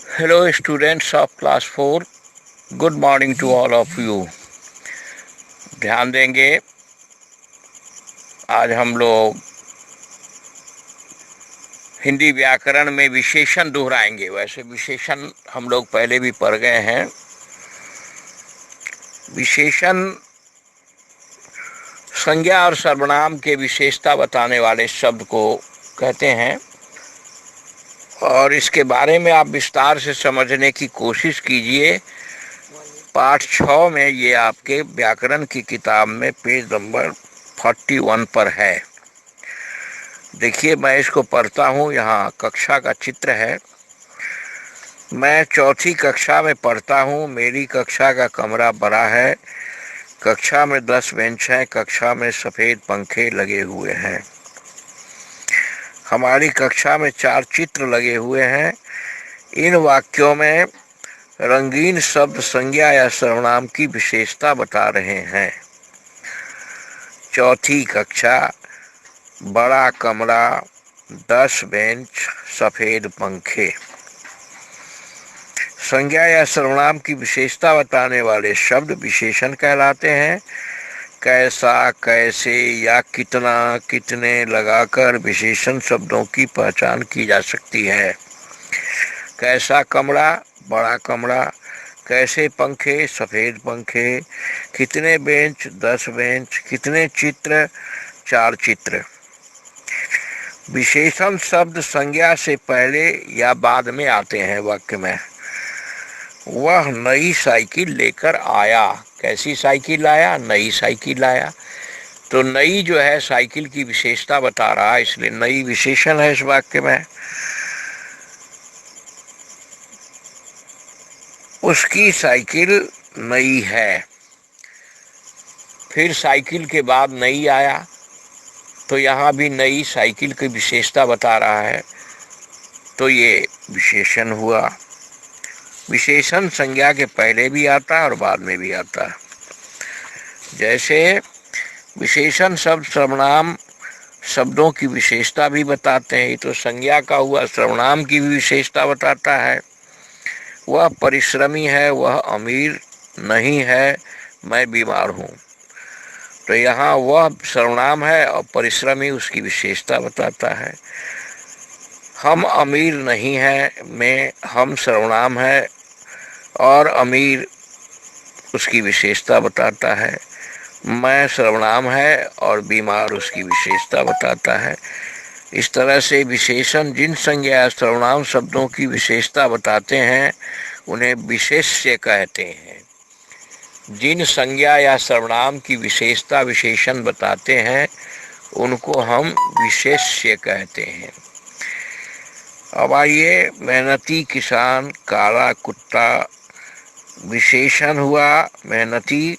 Hello, students of class 4. Good morning to all of you. ध्यान देंगे, आज हम लोग हिंदी व्याकरण में विशेषण दोहराएंगे। वैसे विशेषण हम लोग पहले भी पढ़ गए हैं। विशेषण संज्ञा और सर्वनाम के विशेषता बताने वाले शब्द को कहते हैं, और इसके बारे में आप विस्तार से समझने की कोशिश कीजिए। पाठ 6 में ये आपके व्याकरण की किताब में पेज नंबर 41 पर है। देखिए, मैं इसको पढ़ता हूँ। यहाँ कक्षा का चित्र है। मैं चौथी कक्षा में पढ़ता हूँ। मेरी कक्षा का कमरा बड़ा है। कक्षा में 10 बेंच हैं। कक्षा में सफ़ेद पंखे लगे हुए हैं। हमारी कक्षा में 4 चित्र लगे हुए हैं। इन वाक्यों में रंगीन शब्द संज्ञा या सर्वनाम की विशेषता बता रहे हैं। चौथी कक्षा, बड़ा कमरा, 10 बेंच, सफेद पंखे। संज्ञा या सर्वनाम की विशेषता बताने वाले शब्द विशेषण कहलाते हैं। कैसा, कैसे या कितना, कितने लगाकर विशेषण शब्दों की पहचान की जा सकती है। कैसा कमरा, बड़ा कमरा। कैसे पंखे, सफेद पंखे। कितने बेंच, 10 बेंच। कितने चित्र, 4 चित्र। विशेषण शब्द संज्ञा से पहले या बाद में आते हैं वाक्य में। वह नई साइकिल लेकर आया। कैसी साइकिल लाया? नई साइकिल लाया। तो नई जो है साइकिल की विशेषता बता रहा है, इसलिए नई विशेषण है इस वाक्य में। उसकी साइकिल नई है। फिर साइकिल के बाद नई आया, तो यहाँ भी नई साइकिल की विशेषता बता रहा है, तो ये विशेषण हुआ। विशेषण संज्ञा के पहले भी आता है और बाद में भी आता है। जैसे विशेषण शब्द सर्वनाम शब्दों की विशेषता भी बताते हैं। ये तो संज्ञा का हुआ, सर्वनाम की भी विशेषता बताता है। वह परिश्रमी है, वह अमीर नहीं है, मैं बीमार हूँ। तो यहाँ वह सर्वनाम है और परिश्रमी उसकी विशेषता बताता है। हम अमीर नहीं हैं में हम सर्वनाम है और अमीर उसकी विशेषता बताता है। मैं सर्वनाम है और बीमार उसकी विशेषता बताता है। इस तरह से विशेषण जिन संज्ञा या सर्वनाम शब्दों की विशेषता बताते हैं उन्हें विशेष्य कहते हैं। जिन संज्ञा या सर्वनाम की विशेषता विशेषण बताते हैं उनको हम विशेष्य कहते हैं। अब आइए, मेहनती किसान, काला कुत्ता विशेषण हुआ मेहनती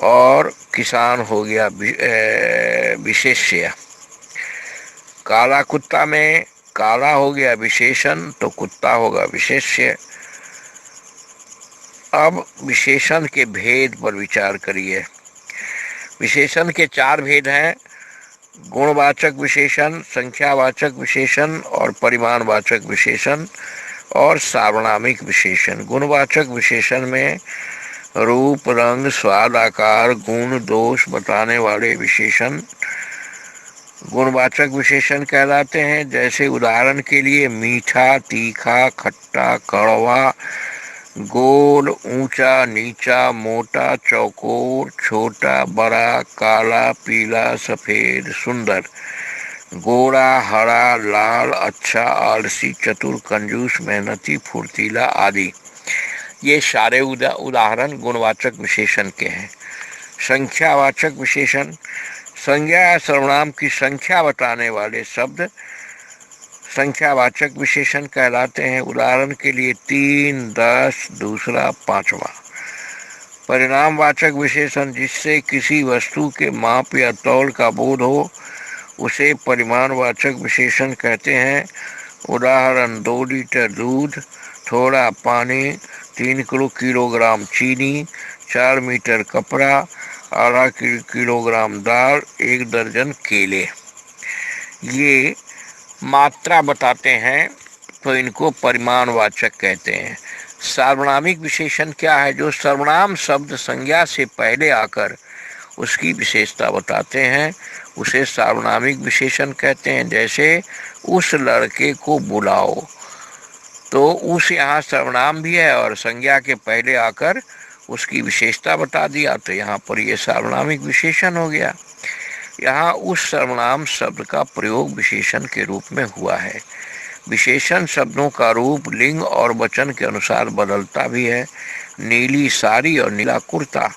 और किसान हो गया विशेष्य। काला कुत्ता में काला हो गया विशेषण, तो कुत्ता होगा विशेष्य। अब विशेषण के भेद पर विचार करिए। विशेषण के 4 भेद हैं: गुणवाचक विशेषण, संख्यावाचक विशेषण और परिमाणवाचक विशेषण और सार्वनामिक विशेषण। गुणवाचक विशेषण में रूप, रंग, स्वाद, आकार, गुण, दोष बताने वाले विशेषण गुणवाचक विशेषण कहलाते हैं। जैसे उदाहरण के लिए मीठा, तीखा, खट्टा, कड़वा, गोल, ऊंचा, नीचा, मोटा, चौकोर, छोटा, बड़ा, काला, पीला, सफेद, सुंदर, गोरा, हरा, लाल, अच्छा, आलसी, चतुर, कंजूस, मेहनती, फुर्तीला आदि। ये सारे उदाहरण गुणवाचक विशेषण के हैं। संख्यावाचक विशेषण संज्ञा या सर्वनाम की संख्या बताने वाले शब्द संख्यावाचक विशेषण कहलाते हैं। उदाहरण के लिए 3, 10, दूसरा, 5वां। परिणामवाचक विशेषण जिससे किसी वस्तु के माप या तौल का बोध हो उसे परिमाणवाचक विशेषण कहते हैं। उदाहरण 2 लीटर दूध, थोड़ा पानी, 3 किलोग्राम चीनी, 4 मीटर कपड़ा, आधा किलोग्राम दाल, 1 दर्जन केले। ये मात्रा बताते हैं तो इनको परिमाणवाचक कहते हैं। सार्वनामिक विशेषण क्या है? जो सर्वनाम शब्द संज्ञा से पहले आकर उसकी विशेषता बताते हैं उसे सार्वनामिक विशेषण कहते हैं। जैसे उस लड़के को बुलाओ, तो उस यहाँ सर्वनाम भी है और संज्ञा के पहले आकर उसकी विशेषता बता दिया, तो यहाँ पर ये सार्वनामिक विशेषण हो गया। यहाँ उस सर्वनाम शब्द का प्रयोग विशेषण के रूप में हुआ है। विशेषण शब्दों का रूप लिंग और वचन के अनुसार बदलता भी है। नीली साड़ी और नीला कुर्ता,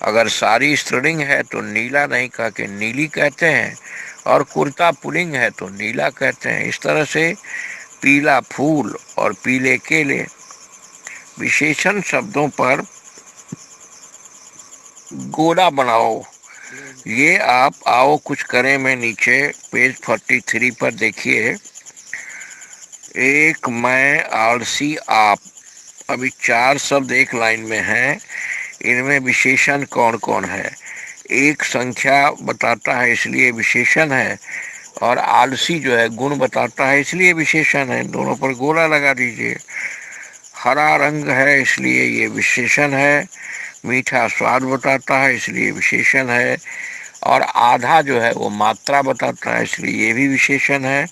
अगर साड़ी स्त्रीलिंग है तो नीला नहीं कह के नीली कहते हैं, और कुर्ता पुल्लिंग है तो नीला कहते हैं। इस तरह से पीला फूल और पीले केले। विशेषण शब्दों पर गोला बनाओ, ये आप आओ कुछ करें में नीचे पेज 43 पर देखिए। एक, मैं, आलसी, आप। अभी 4 शब्द एक लाइन में हैं। इनमें विशेषण कौन कौन है? एक संख्या बताता है इसलिए विशेषण है, और आलसी जो है गुण बताता है इसलिए विशेषण है। दोनों पर गोला लगा दीजिए। हरा रंग है इसलिए ये विशेषण है। मीठा स्वाद बताता है इसलिए विशेषण है। और आधा जो है वो मात्रा बताता है इसलिए ये भी विशेषण है।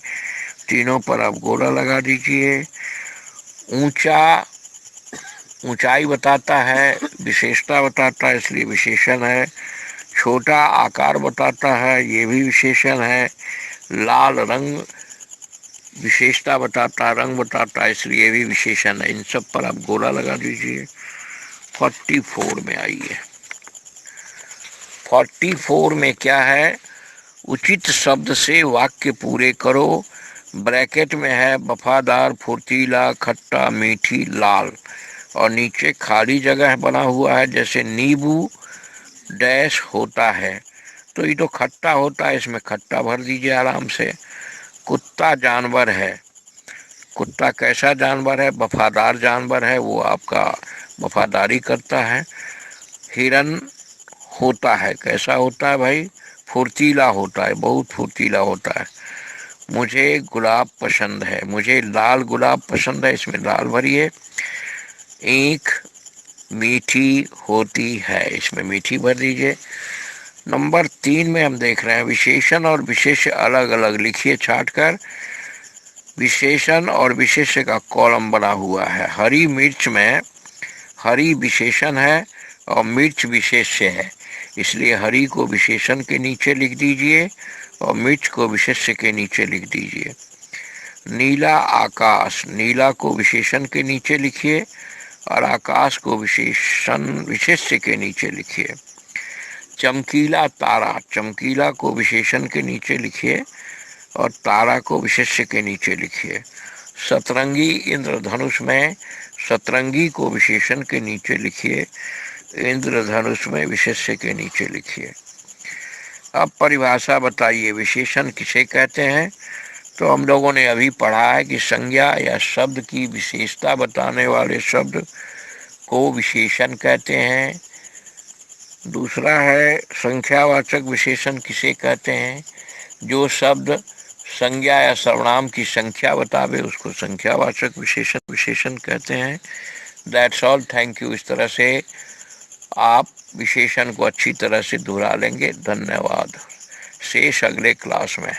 तीनों पर आप गोला लगा दीजिए। ऊंचा ऊंचाई बताता है, विशेषता बताता है इसलिए विशेषण है। छोटा आकार बताता है, ये भी विशेषण है। लाल रंग विशेषता बताता, रंग बताता है इसलिए भी विशेषण है। इन सब पर आप गोला लगा दीजिए। 44 में आइए। 44 में क्या है? उचित शब्द से वाक्य पूरे करो। ब्रैकेट में है वफादार, फुर्तीला, खट्टा, मीठी, लाल, और नीचे खाली जगह बना हुआ है जैसे नींबू डैश होता है, तो ये तो खट्टा होता है, इसमें खट्टा भर दीजिए आराम से। कुत्ता जानवर है। कुत्ता कैसा जानवर है? वफादार जानवर है, वो आपका वफादारी करता है। हिरन होता है, कैसा होता है भाई? फुर्तीला होता है, बहुत फुर्तीला होता है। मुझे गुलाब पसंद है, मुझे लाल गुलाब पसंद है, इसमें लाल भरिए। ईख मीठी होती है, इसमें मीठी भर दीजिए। नंबर 3 में हम देख रहे हैं विशेषण और विशेष्य अलग अलग लिखिए छाट कर। विशेषण और विशेष्य का कॉलम बना हुआ है। हरी मिर्च में हरी विशेषण है और मिर्च विशेष्य है, इसलिए हरी को विशेषण के नीचे लिख दीजिए और मिर्च को विशेष्य के नीचे लिख दीजिए। नीला आकाश, नीला को विशेषण के नीचे लिखिए और आकाश को विशेषण विशेष्य के नीचे लिखिए। चमकीला तारा, चमकीला को विशेषण के नीचे लिखिए और तारा को विशेष्य के नीचे लिखिए। सतरंगी इंद्रधनुष में सतरंगी को विशेषण के नीचे लिखिए, इंद्रधनुष में विशेष्य के नीचे लिखिए। अब परिभाषा बताइए, विशेषण किसे कहते हैं? तो हम लोगों ने अभी पढ़ा है कि संज्ञा या शब्द की विशेषता बताने वाले शब्द को विशेषण कहते हैं। दूसरा है संख्यावाचक विशेषण किसे कहते हैं? जो शब्द संज्ञा या सर्वनाम की संख्या बतावे उसको संख्यावाचक विशेषण कहते हैं। That's all, thank you. इस तरह से आप विशेषण को अच्छी तरह से दोहरा लेंगे। धन्यवाद। शेष अगले क्लास में।